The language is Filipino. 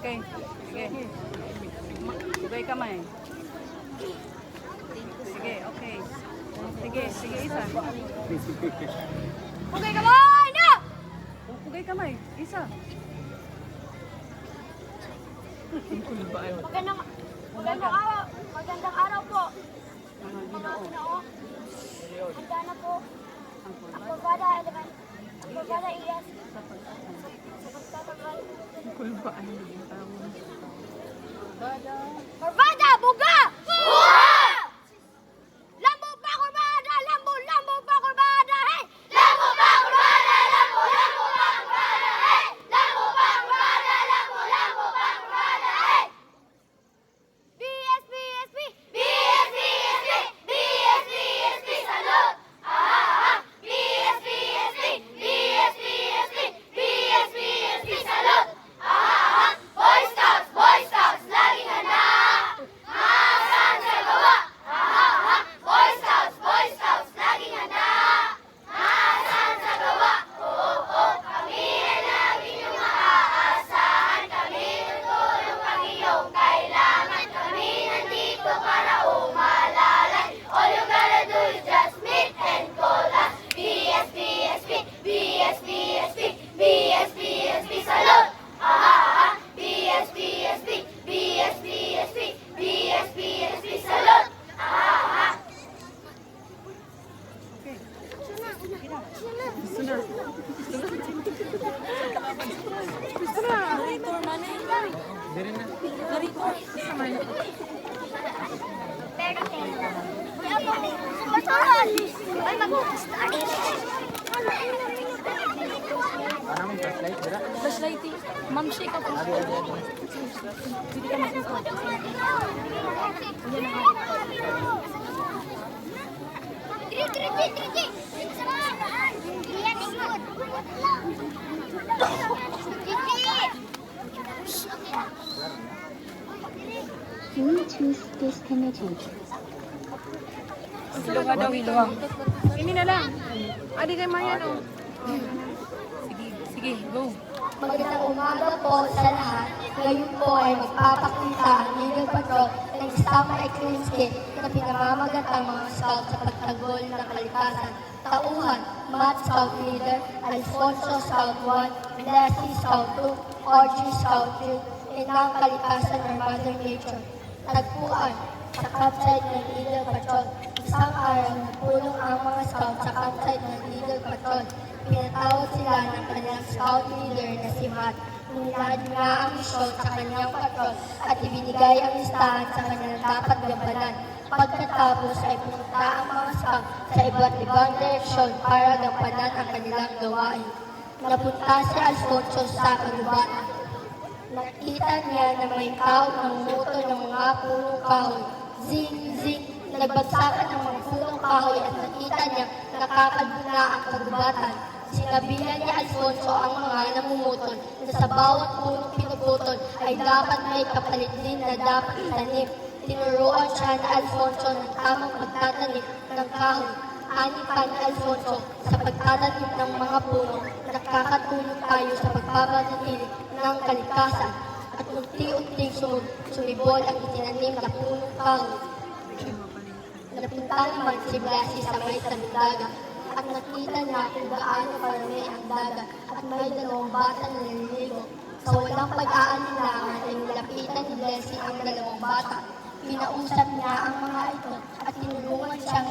Okay, sige. Sugay kamay. Sige, okay. Sige, isa. Pugay kamay na! Sugay kamay, isa. Magandang araw po. Mga Mga ginoo. ginoo. Handa na po. Ang Ang kurbada. Barbada Iyas. Sa pagkakal. Sa pagtatagal. Kulbaan yung tawon. Kurbada. Barbada! Buga! Buga! Lambo pa kurbada! Lambo pa kurbada! Hey! Lambo pa kurbada! Lambo pa kurbada! Hey! Lambo pa kurbada! Lambo pa kurbada! Hey! BSP! Salud! BSP! Salud! Boy Scouts! Laging handa! Maasahan sa gawa! Boy Scouts! Laging handa! Maasahan sa gawa! Oo, kami ay lagi niyong maaasahan. Kami tutulong pag iyong kailangan. Kami nandito para umalalay. All you gotta do is just meet and call us. BSP! Salud! BSP! Salud! Okay. Gusto na. Ay, mag-start. Flashlight eh. Ma'am, shake ako. Hindi ka masusunod. Triki! Samahan! Yan, ikot! Bluetooth disconnected. Hiluwa daw, hiluwa. Ini na lang. Adi kay Mayan, oh. Sige, go. Magandang umaga po sa lahat. Ngayon po ay magpapakita ang Eagle Patrol ng Istama Ekrinske na pinamamagat ang mga scout sa pagtanggol ng kalikasan. Tauhan, Matt Scout Leader, Alfonso Scout 1, Blessy Scout 2, RG Scout 3, Inang Kalikasan or Mother Nature. Tagpuan sa campsite ng Eagle Patrol. Isang araw, nagpulong ang mga scout sa campsite ng Eagle Patrol. Pinatawag sila ng kanyang scout leader na si Matt. Nilahad niya ang misyon sa kanyang patrol at ibinigay ang listahan sa kanyang dapat gampanan. Pagkatapos ay pumunta ang mga scout sa iba't ibang direksyon para gampanan ang kanilang gawain. Napunta si Alfonso sa kagubatan. Nakita niya na may tao ng moto ng mga punong kahoy. Zing! Nagbagsakan ng mga punong kahoy at nakita niya nakakaguna ang kagubatan. Sinabihan ni Alfonso ang mga namumutol na sa bawat punong pinuputol ay dapat may kapalit din na dapat itanim. Tinuruan siya na Alfonso ng tamang pagtatanim ng kahoy. Ani pa ni Alfonso sa pagtatanim ng mga puno, nakakatulong tayo sa pagpapanatili ng kalikasan at unti-unting sumibol ang itinanim na punong kahoy. Napunta naman si Blasi sa may tabing dagat at nakita niya kung gaano karami ang dagat at may dalawang bata na naliligo. Sa walang pag-aalinlangan ay nilapitan ni Blasi ang dalawang bata. Pinausap niya ang mga ito at tinulungan siyang